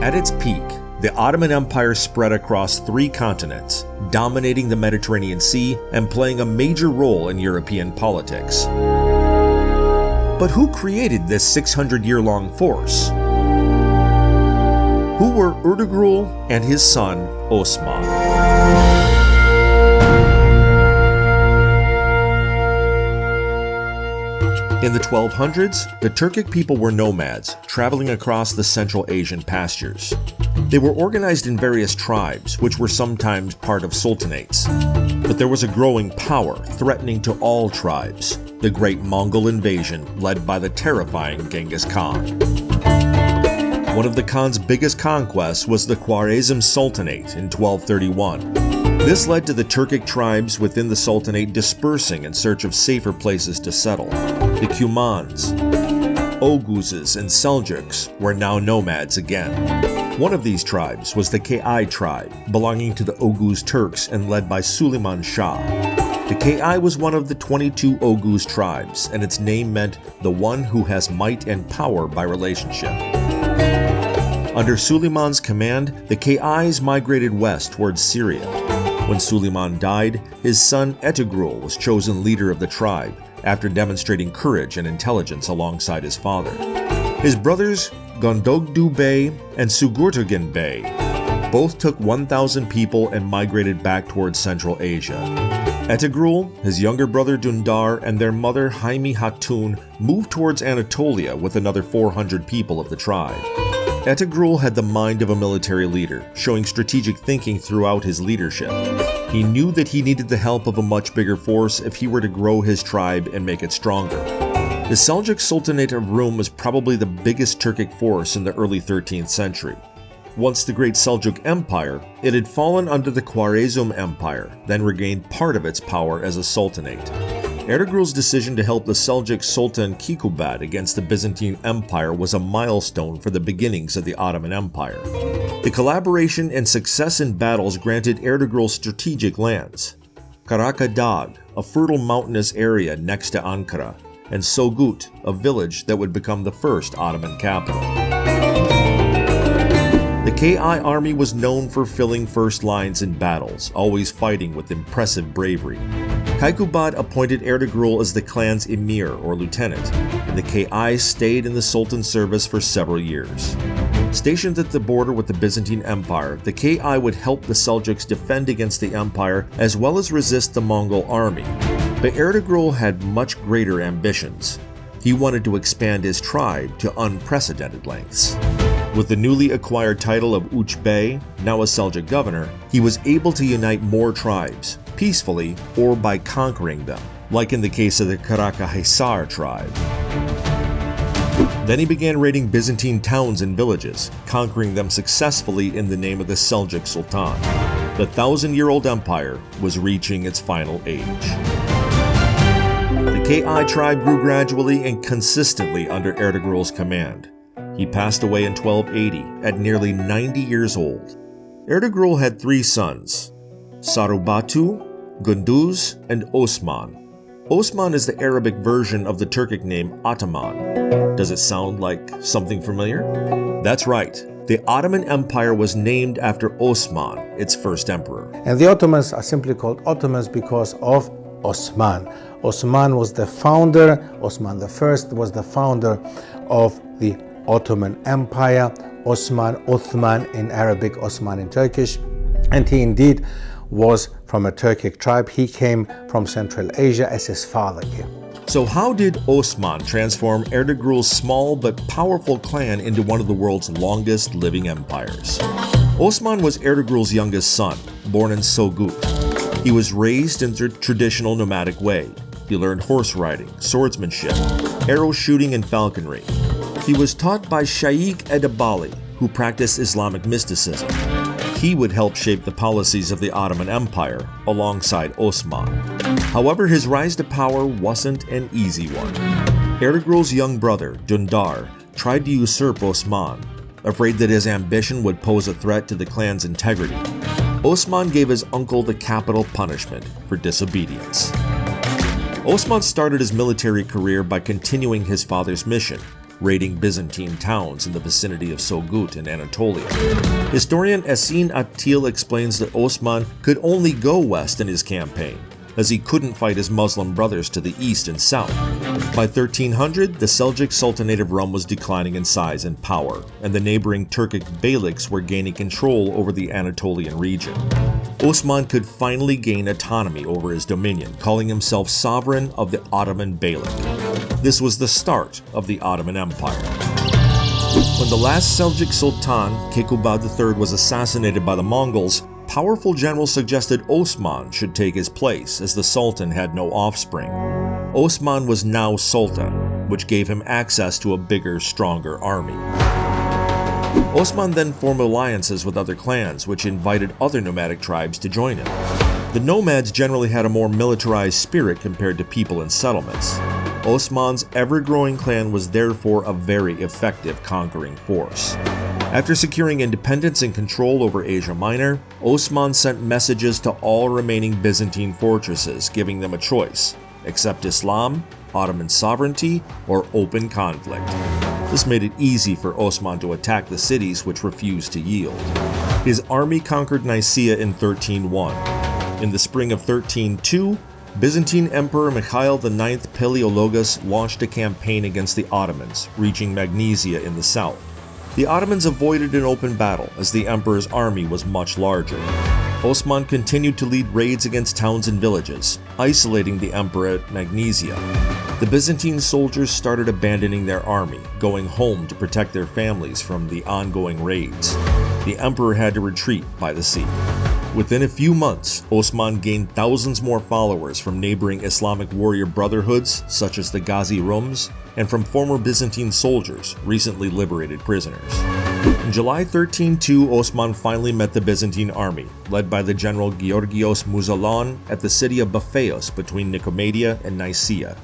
At its peak, the Ottoman Empire spread across 3 continents, dominating the Mediterranean Sea and playing a major role in European politics. But who created this 600-year-long force? Who were Ertugrul and his son Osman? In the 1200s, the Turkic people were nomads, traveling across the Central Asian pastures. They were organized in various tribes, which were sometimes part of sultanates. But there was a growing power threatening to all tribes, the great Mongol invasion led by the terrifying Genghis Khan. One of the Khan's biggest conquests was the Khwarezm Sultanate in 1231. This led to the Turkic tribes within the Sultanate dispersing in search of safer places to settle. The Cumans, Oguzes, and Seljuks were now nomads again. One of these tribes was the Ki tribe, belonging to the Oguz Turks and led by Suleiman Shah. The Ki was one of the 22 Oguz tribes, and its name meant the one who has might and power by relationship. Under Suleiman's command, the Ki's migrated west towards Syria. When Suleiman died, his son Ertugrul was chosen leader of the tribe after demonstrating courage and intelligence alongside his father. His brothers Gondogdu Bey and Sugurturgan Bey both took 1,000 people and migrated back towards Central Asia. Ertugrul, his younger brother Dündar, and their mother Haymi Hatun moved towards Anatolia with another 400 people of the tribe. Ertugrul had the mind of a military leader, showing strategic thinking throughout his leadership. He knew that he needed the help of a much bigger force if he were to grow his tribe and make it stronger. The Seljuk Sultanate of Rum was probably the biggest Turkic force in the early 13th century. Once the Great Seljuk Empire, it had fallen under the Khwarezm Empire, then regained part of its power as a sultanate. Ertugrul's decision to help the Seljuk Sultan Kikubat against the Byzantine Empire was a milestone for the beginnings of the Ottoman Empire. The collaboration and success in battles granted Ertugrul strategic lands: Karakadağ, a fertile mountainous area next to Ankara, and Sogut, a village that would become the first Ottoman capital. The Ki army was known for filling first lines in battles, always fighting with impressive bravery. Kaykubat appointed Ertugrul as the clan's emir or lieutenant, and the Ki stayed in the Sultan's service for several years. Stationed at the border with the Byzantine Empire, the Ki would help the Seljuks defend against the empire as well as resist the Mongol army. But Ertugrul had much greater ambitions. He wanted to expand his tribe to unprecedented lengths. With the newly acquired title of Uch Bey, now a Seljuk governor, he was able to unite more tribes, peacefully or by conquering them, like in the case of the Karakahisar tribe. Then he began raiding Byzantine towns and villages, conquering them successfully in the name of the Seljuk Sultan. The 1,000-year-old empire was reaching its final age. The Ki tribe grew gradually and consistently under Ertugrul's command. He passed away in 1280 at nearly 90 years old. Ertugrul had 3 sons: Sarubatu, Gunduz, and Osman. Osman is the Arabic version of the Turkic name Ottoman. Does it sound like something familiar? That's right. The Ottoman Empire was named after Osman, its first emperor. And the Ottomans are simply called Ottomans because of Osman. Osman was the founder, Osman I was the founder of the Ottoman Empire, Uthman in Arabic, Osman in Turkish, and he indeed was from a Turkic tribe. He came from Central Asia as his father came. So how did Osman transform Ertugrul's small but powerful clan into one of the world's longest living empires? Osman was Ertugrul's youngest son, born in Sogut. He was raised in the traditional nomadic way. He learned horse riding, swordsmanship, arrow shooting, and falconry. He was taught by Shaykh Edebali, who practiced Islamic mysticism. He would help shape the policies of the Ottoman Empire alongside Osman. However, his rise to power wasn't an easy one. Ertugrul's young brother, Dündar, tried to usurp Osman, afraid that his ambition would pose a threat to the clan's integrity. Osman gave his uncle the capital punishment for disobedience. Osman started his military career by continuing his father's mission. raiding Byzantine towns in the vicinity of Sogut in Anatolia. Historian Esin Attil explains that Osman could only go west in his campaign, as he couldn't fight his Muslim brothers to the east and south. By 1300, the Seljuk Sultanate of Rum was declining in size and power, and the neighboring Turkic beyliks were gaining control over the Anatolian region. Osman could finally gain autonomy over his dominion, calling himself sovereign of the Ottoman beylik. This was the start of the Ottoman Empire. When the last Seljuk Sultan, Kekubat III, was assassinated by the Mongols, powerful generals suggested Osman should take his place, as the Sultan had no offspring. Osman was now Sultan, which gave him access to a bigger, stronger army. Osman then formed alliances with other clans, which invited other nomadic tribes to join him. The nomads generally had a more militarized spirit compared to people in settlements. Osman's ever-growing clan was therefore a very effective conquering force. After securing independence and control over Asia Minor, Osman sent messages to all remaining Byzantine fortresses, giving them a choice: accept Islam, Ottoman sovereignty, or open conflict. This made it easy for Osman to attack the cities which refused to yield. His army conquered Nicaea in 1301. In the spring of 1302, Byzantine Emperor Mikhail IX Palaeologus launched a campaign against the Ottomans, reaching Magnesia in the south. The Ottomans avoided an open battle, as the emperor's army was much larger. Osman continued to lead raids against towns and villages, isolating the emperor at Magnesia. The Byzantine soldiers started abandoning their army, going home to protect their families from the ongoing raids. The emperor had to retreat by the sea. Within a few months, Osman gained thousands more followers from neighboring Islamic warrior brotherhoods such as the Ghazi Rums, and from former Byzantine soldiers, recently liberated prisoners. In July 1302, Osman finally met the Byzantine army, led by the general Georgios Mouzalon at the city of Baphaeus between Nicomedia and Nicaea.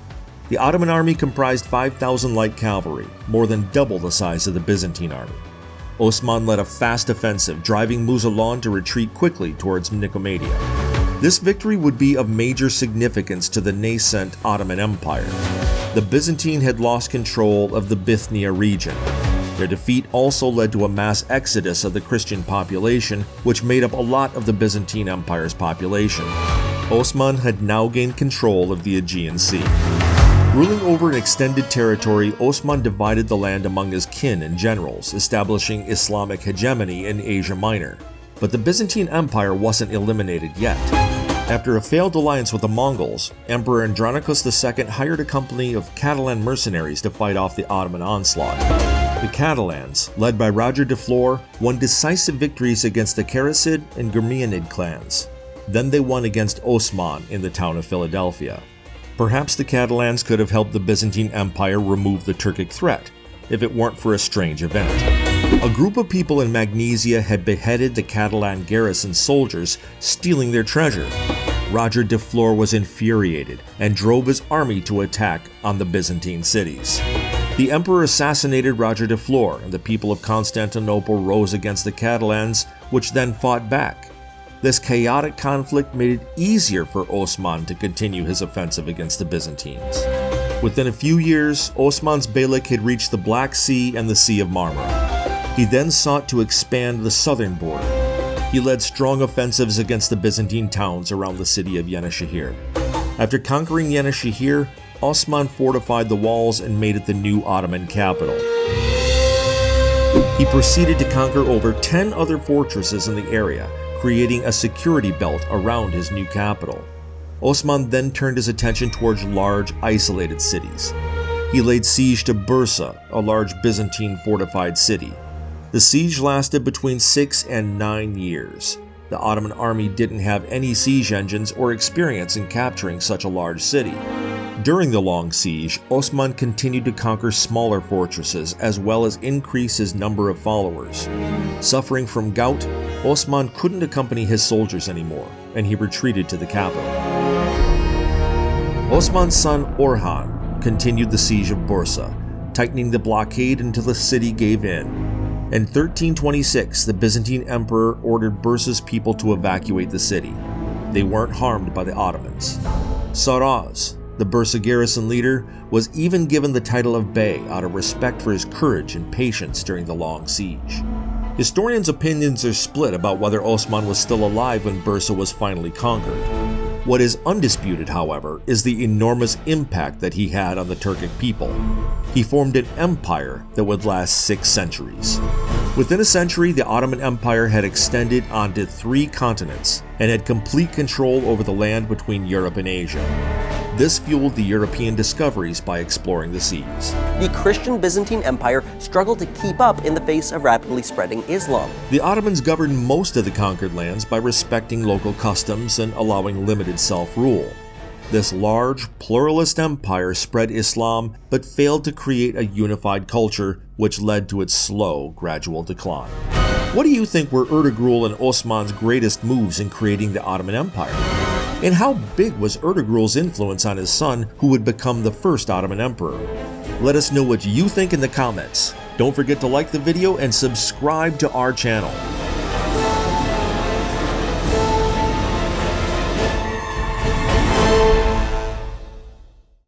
The Ottoman army comprised 5,000 light cavalry, more than double the size of the Byzantine army. Osman led a fast offensive, driving Mouzalon to retreat quickly towards Nicomedia. This victory would be of major significance to the nascent Ottoman Empire. The Byzantine had lost control of the Bithynia region. Their defeat also led to a mass exodus of the Christian population, which made up a lot of the Byzantine Empire's population. Osman had now gained control of the Aegean Sea. Ruling over an extended territory, Osman divided the land among his kin and generals, establishing Islamic hegemony in Asia Minor. But the Byzantine Empire wasn't eliminated yet. After a failed alliance with the Mongols, Emperor Andronicus II hired a company of Catalan mercenaries to fight off the Ottoman onslaught. The Catalans, led by Roger de Flor, won decisive victories against the Karasid and Germianid clans. Then they won against Osman in the town of Philadelphia. Perhaps the Catalans could have helped the Byzantine Empire remove the Turkic threat, if it weren't for a strange event. A group of people in Magnesia had beheaded the Catalan garrison soldiers, stealing their treasure. Roger de Flor was infuriated and drove his army to attack on the Byzantine cities. The emperor assassinated Roger de Flor, and the people of Constantinople rose against the Catalans, which then fought back. This chaotic conflict made it easier for Osman to continue his offensive against the Byzantines. Within a few years, Osman's beylik had reached the Black Sea and the Sea of Marmara. He then sought to expand the southern border. He led strong offensives against the Byzantine towns around the city of Yenişehir. After conquering Yenişehir, Osman fortified the walls and made it the new Ottoman capital. He proceeded to conquer over 10 other fortresses in the area, creating a security belt around his new capital. Osman then turned his attention towards large, isolated cities. He laid siege to Bursa, a large Byzantine fortified city. The siege lasted between 6 and 9 years. The Ottoman army didn't have any siege engines or experience in capturing such a large city. During the long siege, Osman continued to conquer smaller fortresses as well as increase his number of followers. Suffering from gout, Osman couldn't accompany his soldiers anymore, and he retreated to the capital. Osman's son Orhan continued the siege of Bursa, tightening the blockade until the city gave in. In 1326, the Byzantine emperor ordered Bursa's people to evacuate the city. They weren't harmed by the Ottomans. Saraz, the Bursa garrison leader, was even given the title of Bey out of respect for his courage and patience during the long siege. Historians' opinions are split about whether Osman was still alive when Bursa was finally conquered. What is undisputed, however, is the enormous impact that he had on the Turkic people. He formed an empire that would last 6 centuries. Within a century, the Ottoman Empire had extended onto 3 continents and had complete control over the land between Europe and Asia. This fueled the European discoveries by exploring the seas. The Christian Byzantine Empire struggled to keep up in the face of rapidly spreading Islam. The Ottomans governed most of the conquered lands by respecting local customs and allowing limited self-rule. This large, pluralist empire spread Islam but failed to create a unified culture, which led to its slow, gradual decline. What do you think were Ertugrul and Osman's greatest moves in creating the Ottoman Empire? And how big was Ertugrul's influence on his son, who would become the first Ottoman emperor? Let us know what you think in the comments. Don't forget to like the video and subscribe to our channel.